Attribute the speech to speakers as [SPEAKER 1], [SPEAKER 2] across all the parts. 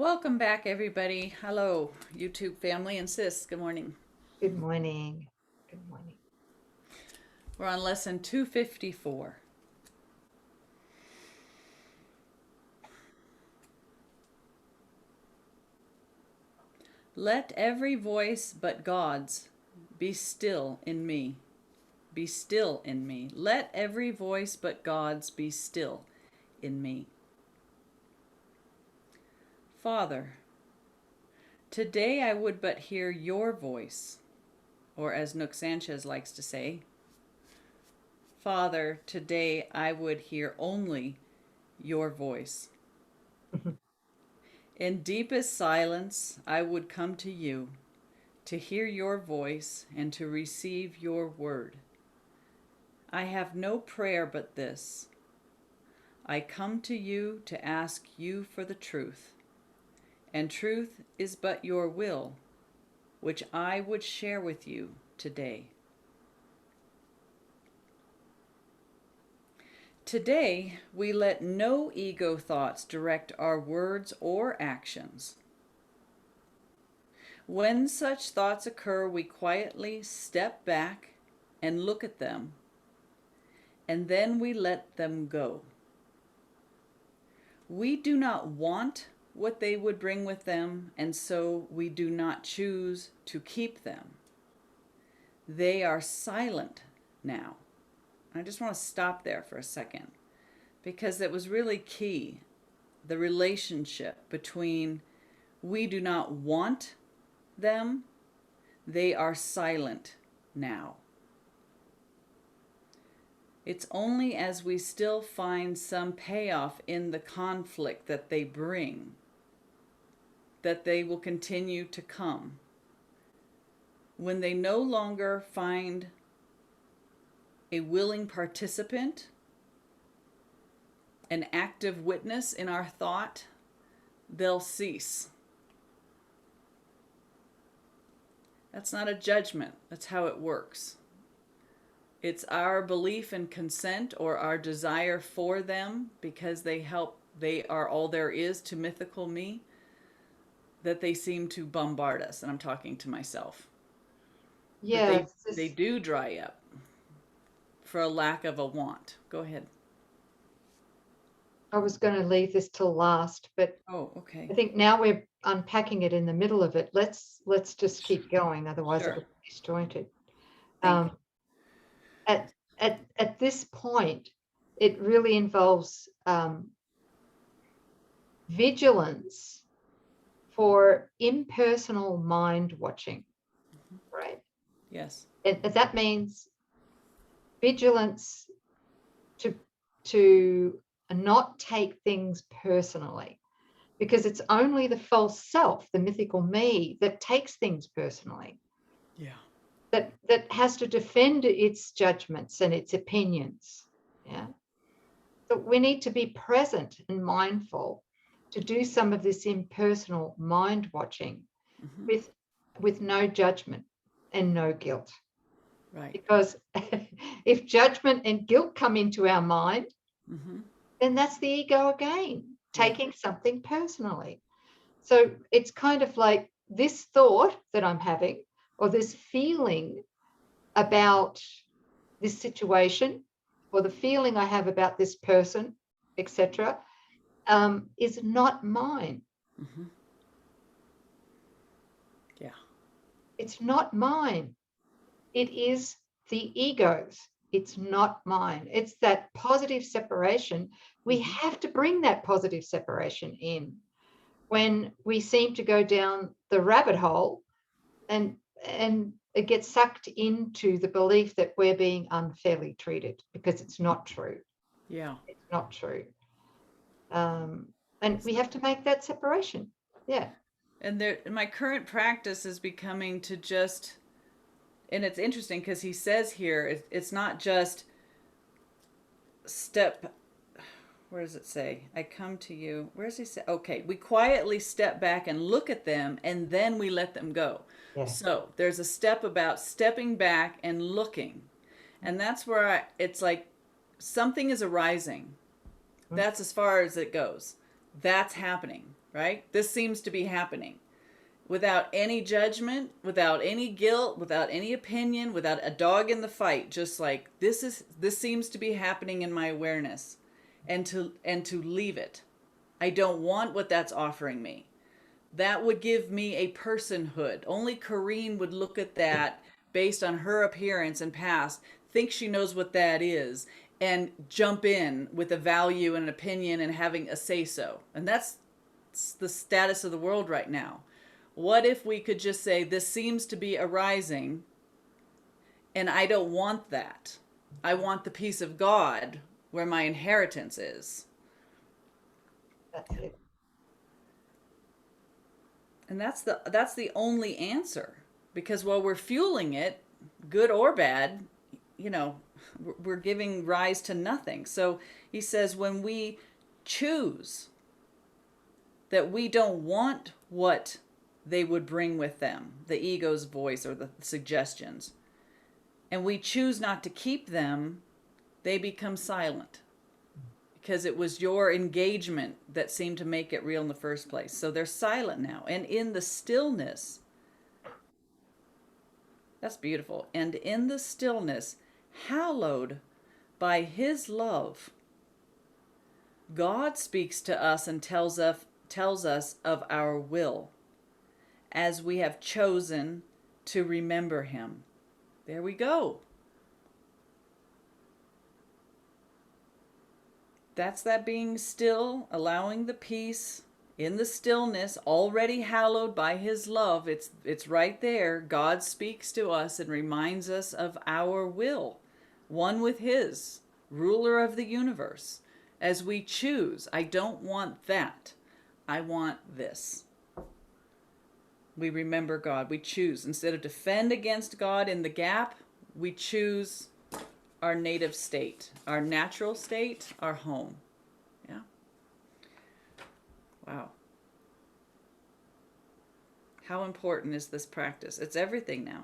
[SPEAKER 1] Welcome back, everybody. Hello, YouTube family and sis. Good morning.
[SPEAKER 2] Good morning. Good morning.
[SPEAKER 1] We're on lesson 254. Let every voice but God's be still in me. Be still in me. Let every voice but God's be still in me. Father, today I would but hear your voice, or as Nouk Sanchez likes to say, Father, today I would hear only your voice. In deepest silence, I would come to you to hear your voice and to receive your word. I have no prayer but this. I come to you to ask you for the truth, and truth is but your will, which I would share with you today. Today, we let no ego thoughts direct our words or actions. When such thoughts occur, we quietly step back and look at them, and then we let them go. We do not want what they would bring with them, and so we do not choose to keep them. They are silent now. I just want to stop there for a second because it was really key. The relationship between we do not want them, they are silent now. It's only as we still find some payoff in the conflict that they bring that they will continue to come. When they no longer find a willing participant, an active witness in our thought, they'll cease. That's not a judgment. That's how it works. It's our belief and consent or our desire for them because they are all there is to mythical me, that they seem to bombard us. And I'm talking to myself. But they do dry up for a lack of a want. Go ahead.
[SPEAKER 2] I was going to leave this till last, but
[SPEAKER 1] okay.
[SPEAKER 2] I think now we're unpacking it in the middle of it. Let's just keep going, otherwise
[SPEAKER 1] Sure.
[SPEAKER 2] it'll be disjointed.
[SPEAKER 1] Thank you.
[SPEAKER 2] At this point, it really involves vigilance for impersonal mind watching, right?
[SPEAKER 1] Yes.
[SPEAKER 2] And that means vigilance to not take things personally, because it's only the false self, the mythical me, that takes things personally.
[SPEAKER 1] Yeah.
[SPEAKER 2] That has to defend its judgments and its opinions. Yeah. So we need to be present and mindful to do some of this impersonal mind watching with no judgment and no guilt.
[SPEAKER 1] Right.
[SPEAKER 2] Because if judgment and guilt come into our mind, then that's the ego again, taking something personally. So it's kind of like this thought that I'm having, or this feeling about this situation, or the feeling I have about this person, etc., is not mine.
[SPEAKER 1] Yeah.
[SPEAKER 2] It's not mine. It is the ego's. It's not mine. It's that positive separation. We have to bring that positive separation in when we seem to go down the rabbit hole and it gets sucked into the belief that we're being unfairly treated, because it's not true.
[SPEAKER 1] Yeah.
[SPEAKER 2] It's not true. And we have to make that separation. Yeah.
[SPEAKER 1] And my current practice is becoming to just, and it's interesting because he says here, it's not just where does it say? I come to you. Where does he say? Okay, we quietly step back and look at them, and then we let them go. Yeah. So there's a step about stepping back and looking. And that's where it's like something is arising. That's as far as it goes. That's happening. right? This seems to be happening without any judgment, without any guilt, without any opinion, without a dog in the fight, just like this seems to be happening in my awareness, and to leave it. I don't want what that's offering me. That would give me a personhood. Only Coreen would look at that based on her appearance and past, think she knows what that is, and jump in with a value and an opinion and having a say so. And that's the status of the world right now. What if we could just say, this seems to be arising, and I don't want that. I want the peace of God where my inheritance is.
[SPEAKER 2] That's it.
[SPEAKER 1] And that's the only answer. Because while we're fueling it, good or bad, we're giving rise to nothing. So he says, when we choose that we don't want what they would bring with them, the ego's voice or the suggestions, and we choose not to keep them, they become silent. Because it was your engagement that seemed to make it real in the first place. So they're silent now. And in the stillness, that's beautiful. And in the stillness, hallowed by his love, God speaks to us and tells us of our will, as we have chosen to remember him. There we go. That's that being still, allowing the peace in the stillness, already hallowed by his love. It's right there. God speaks to us and reminds us of our will, one with his, ruler of the universe. As we choose, I don't want that. I want this. We remember God. We choose. Instead of defend against God in the gap, we choose our native state, our natural state, our home. Yeah. Wow. How important is this practice? It's everything now.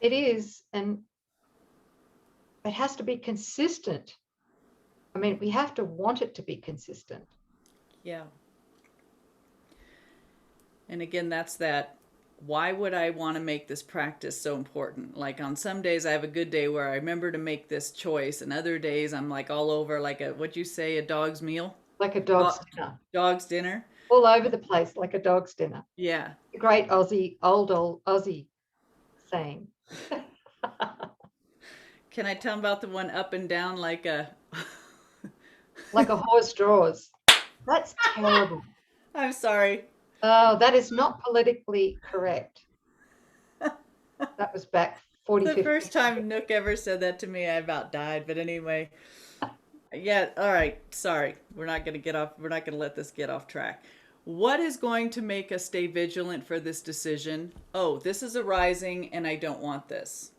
[SPEAKER 2] It is, and it has to be consistent. I mean, we have to want it to be consistent.
[SPEAKER 1] Yeah. And again, that's that. Why would I want to make this practice so important? Like on some days I have a good day where I remember to make this choice, and other days I'm like all over, like what'd you say, a dog's meal?
[SPEAKER 2] Like a dog's dinner.
[SPEAKER 1] Dog's dinner.
[SPEAKER 2] All over the place, like a dog's dinner.
[SPEAKER 1] Yeah.
[SPEAKER 2] The great old Aussie saying.
[SPEAKER 1] Can I tell them about the one up and down like a...
[SPEAKER 2] like a horse draws? That's terrible.
[SPEAKER 1] I'm sorry.
[SPEAKER 2] Oh, that is not politically correct. That was back 40,
[SPEAKER 1] the
[SPEAKER 2] 50
[SPEAKER 1] first time Nouk ever said that to me, I about died. But anyway, yeah, all right. Sorry. We're not going to let this get off track. What is going to make us stay vigilant for this decision? Oh, this is arising and I don't want this.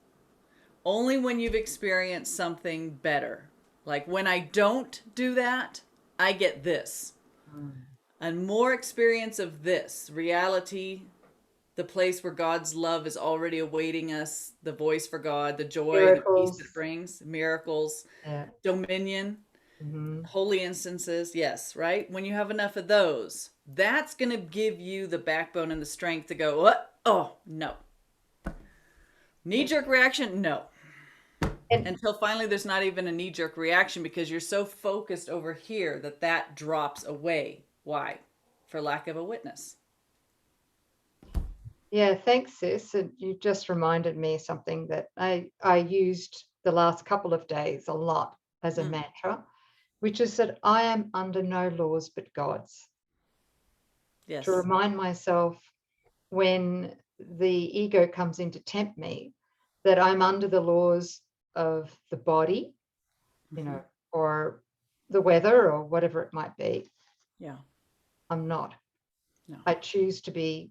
[SPEAKER 1] Only when you've experienced something better. Like when I don't do that, I get this. And more experience of this reality, the place where God's love is already awaiting us, the voice for God, the joy,
[SPEAKER 2] miracles.
[SPEAKER 1] the peace it brings, miracles,
[SPEAKER 2] yeah.
[SPEAKER 1] Dominion, holy instances. Yes, right? When you have enough of those, that's going to give you the backbone and the strength to go, what? Oh, no. Knee-jerk reaction? No. Until finally there's not even a knee-jerk reaction because you're so focused over here that drops away. Why? For lack of a witness.
[SPEAKER 2] Yeah, thanks, sis. And you just reminded me of something that I used the last couple of days a lot as a mantra, which is that I am under no laws but God's.
[SPEAKER 1] Yes.
[SPEAKER 2] To remind myself when the ego comes in to tempt me that I'm under the laws of the body, or the weather or whatever it might be.
[SPEAKER 1] Yeah.
[SPEAKER 2] I'm not.
[SPEAKER 1] No.
[SPEAKER 2] I choose to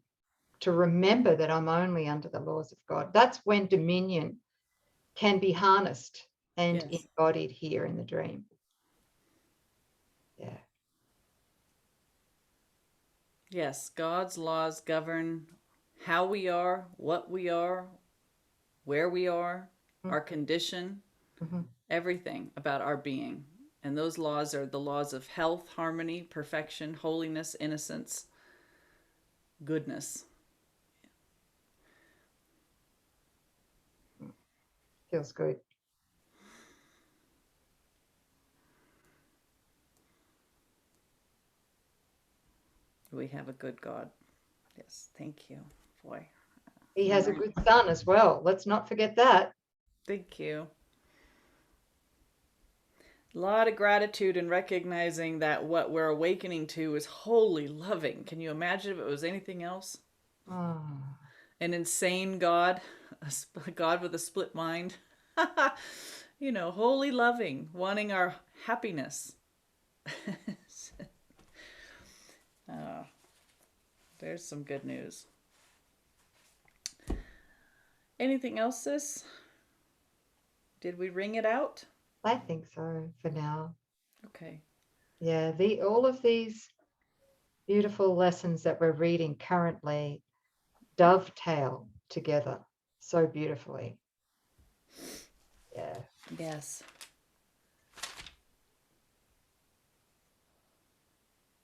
[SPEAKER 2] remember that I'm only under the laws of God. That's when dominion can be harnessed and embodied here in the dream. Yeah.
[SPEAKER 1] Yes, God's laws govern how we are, what we are, where we are, our condition, everything about our being. And those laws are the laws of health, harmony, perfection, holiness, innocence, goodness.
[SPEAKER 2] Feels good.
[SPEAKER 1] We have a good God. Yes, thank you. Boy.
[SPEAKER 2] He has a good son as well. Let's not forget that.
[SPEAKER 1] Thank you. A lot of gratitude in recognizing that what we're awakening to is wholly loving. Can you imagine if it was anything else?
[SPEAKER 2] Oh.
[SPEAKER 1] An insane God, a God with a split mind. You know, wholly loving, wanting our happiness. There's some good news. Anything else, sis? Did we ring it out?
[SPEAKER 2] I think so for now.
[SPEAKER 1] Okay.
[SPEAKER 2] Yeah, all of these beautiful lessons that we're reading currently dovetail together so beautifully. Yeah.
[SPEAKER 1] Yes.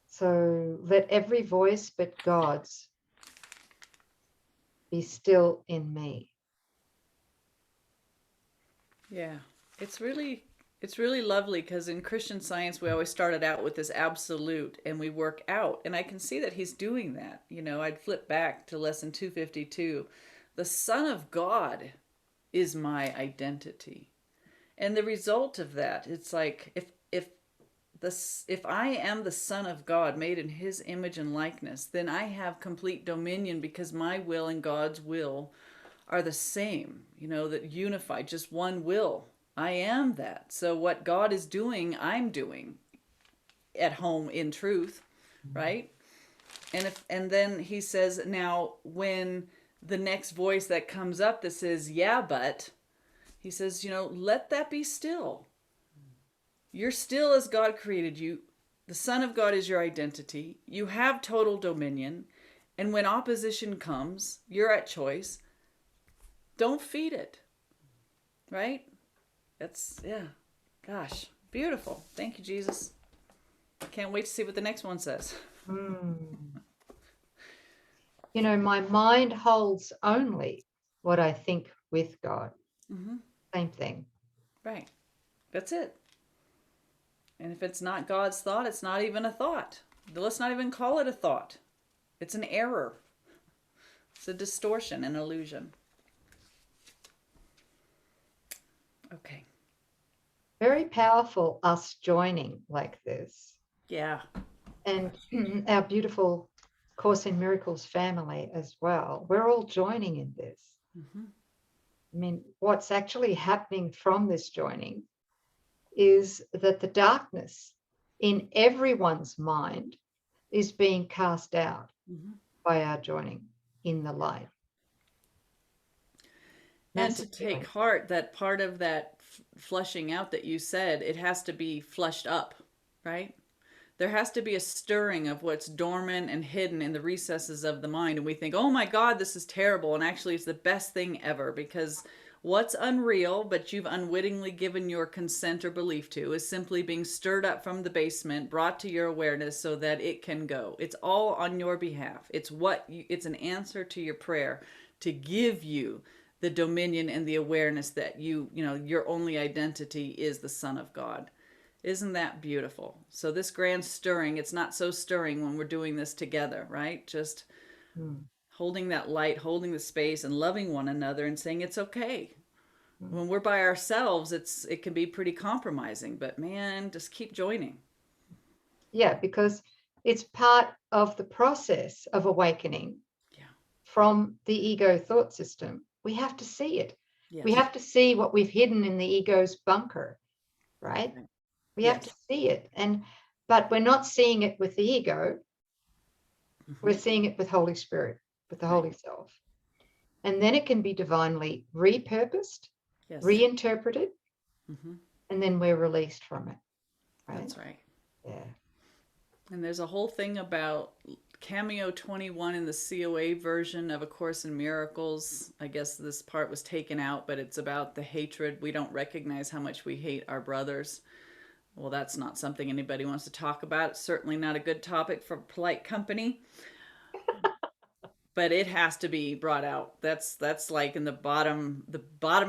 [SPEAKER 2] So let every voice but God's be still in me.
[SPEAKER 1] Yeah. It's really lovely because in Christian Science we always started out with this absolute and we work out, and I can see that he's doing that. You know, I'd flip back to lesson 252. The Son of God is my identity. And the result of that, it's like if I am the Son of God, made in his image and likeness, then I have complete dominion because my will and God's will are the same, you know, that unified, just one will. I am that. So what God is doing, I'm doing at home in truth, right? And then he says, now when the next voice that comes up that says, yeah, but, he says, you know, let that be still. You're still as God created you. The Son of God is your identity. You have total dominion. And when opposition comes, you're at choice. Don't feed it. Right? That's, yeah. Gosh, beautiful. Thank you, Jesus. Can't wait to see what the next one says.
[SPEAKER 2] You know, my mind holds only what I think with God.
[SPEAKER 1] Mm-hmm.
[SPEAKER 2] Same thing.
[SPEAKER 1] Right. That's it. And if it's not God's thought, it's not even a thought. Let's not even call it a thought. It's an error. It's a distortion, an illusion. Okay.
[SPEAKER 2] Very powerful, us joining like this.
[SPEAKER 1] Yeah.
[SPEAKER 2] And our beautiful Course in Miracles family as well. We're all joining in this.
[SPEAKER 1] Mm-hmm.
[SPEAKER 2] I mean, what's actually happening from this joining is that the darkness in everyone's mind is being cast out by our joining in the light.
[SPEAKER 1] And to take heart that part of that flushing out that you said, it has to be flushed up, right? There has to be a stirring of what's dormant and hidden in the recesses of the mind. And we think, oh my God, this is terrible. And actually, it's the best thing ever, because what's unreal, but you've unwittingly given your consent or belief to, is simply being stirred up from the basement, brought to your awareness so that it can go. It's all on your behalf. It's it's an answer to your prayer to give you the dominion and the awareness that your only identity is the Son of God. Isn't that beautiful? So this grand stirring, it's not so stirring when we're doing this together, right? Just holding that light, holding the space, and loving one another and saying it's okay. When we're by ourselves, it can be pretty compromising, but man, just keep joining.
[SPEAKER 2] Yeah, because it's part of the process of awakening from the ego thought system. We have to see it. Yes. We have to see what we've hidden in the ego's bunker, right? We have to see it. But we're not seeing it with the ego. We're seeing it with Holy Spirit, with the Holy Self. And then it can be divinely repurposed, reinterpreted, and then we're released from it. Right?
[SPEAKER 1] That's right.
[SPEAKER 2] Yeah.
[SPEAKER 1] And there's a whole thing about Cameo 21 in the COA version of A Course in Miracles. I guess this part was taken out, but it's about the hatred. We don't recognize how much we hate our brothers. Well, that's not something anybody wants to talk about. It's certainly not a good topic for polite company, but it has to be brought out. That's like in the bottom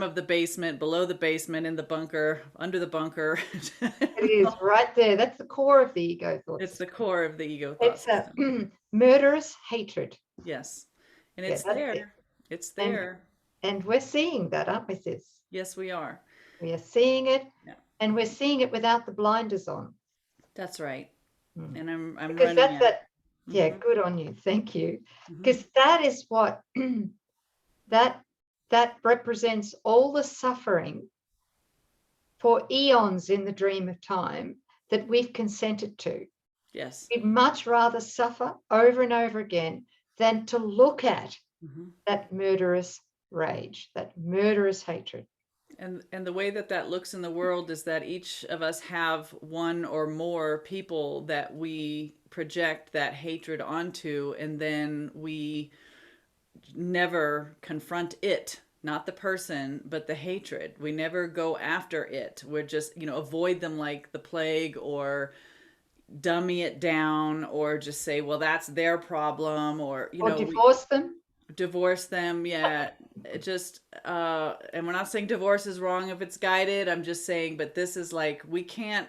[SPEAKER 1] of the basement, below the basement, in the bunker, under the bunker.
[SPEAKER 2] It is right there. That's the core of the ego thought
[SPEAKER 1] It's the
[SPEAKER 2] system.
[SPEAKER 1] core of the ego thought
[SPEAKER 2] It's a
[SPEAKER 1] system.
[SPEAKER 2] murderous hatred.
[SPEAKER 1] Yes. And
[SPEAKER 2] Yeah,
[SPEAKER 1] it's
[SPEAKER 2] that's it.
[SPEAKER 1] there. It's
[SPEAKER 2] And
[SPEAKER 1] there.
[SPEAKER 2] and we're seeing that, aren't we, sis?
[SPEAKER 1] Yes, we are.
[SPEAKER 2] We are seeing it,
[SPEAKER 1] Yeah.
[SPEAKER 2] and we're seeing it without the blinders on.
[SPEAKER 1] That's right. And I'm
[SPEAKER 2] Because
[SPEAKER 1] running
[SPEAKER 2] that's
[SPEAKER 1] it.
[SPEAKER 2] that. Yeah,
[SPEAKER 1] Mm-hmm.
[SPEAKER 2] good on you. Thank you.
[SPEAKER 1] Mm-hmm.
[SPEAKER 2] Because that is what that represents all the suffering for eons in the dream of time that we've consented to.
[SPEAKER 1] Yes.
[SPEAKER 2] We'd much rather suffer over and over again than to look at that murderous rage, that murderous hatred.
[SPEAKER 1] And the way that that looks in the world is that each of us have one or more people that we project that hatred onto, and then we never confront it, not the person, but the hatred. We never go after it. We're just, avoid them like the plague, or dummy it down, or just say, well, that's their problem, or,
[SPEAKER 2] Or divorce them.
[SPEAKER 1] divorce them. Yeah. It just, and we're not saying divorce is wrong if it's guided. I'm just saying, but this is like, we can't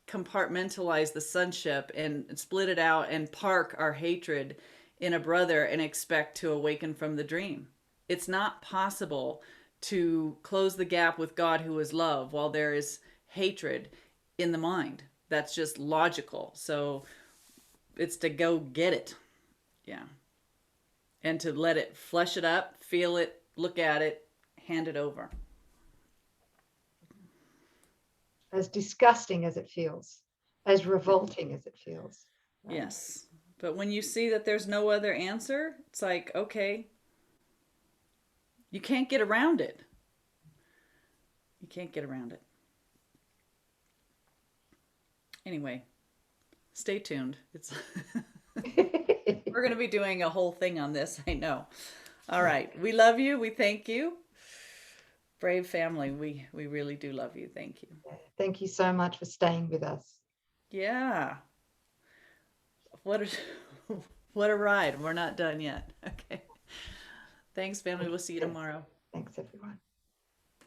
[SPEAKER 1] compartmentalize the sonship and split it out and park our hatred in a brother and expect to awaken from the dream. It's not possible to close the gap with God, who is love, while there is hatred in the mind. That's just logical. So it's to go get it. Yeah. And to let it flesh it up, feel it, look at it, hand it over.
[SPEAKER 2] As disgusting as it feels, as revolting as it feels.
[SPEAKER 1] Yes. But when you see that there's no other answer, it's like, okay, you can't get around it. You can't get around it. Anyway, stay tuned. It's we're going to be doing a whole thing on this, I know. All right. We love you. We thank you. Brave family, we really do love you. Thank you.
[SPEAKER 2] Thank you so much for staying with us.
[SPEAKER 1] Yeah. What a ride. We're not done yet. Okay. Thanks, family. We'll see you tomorrow.
[SPEAKER 2] Thanks, everyone.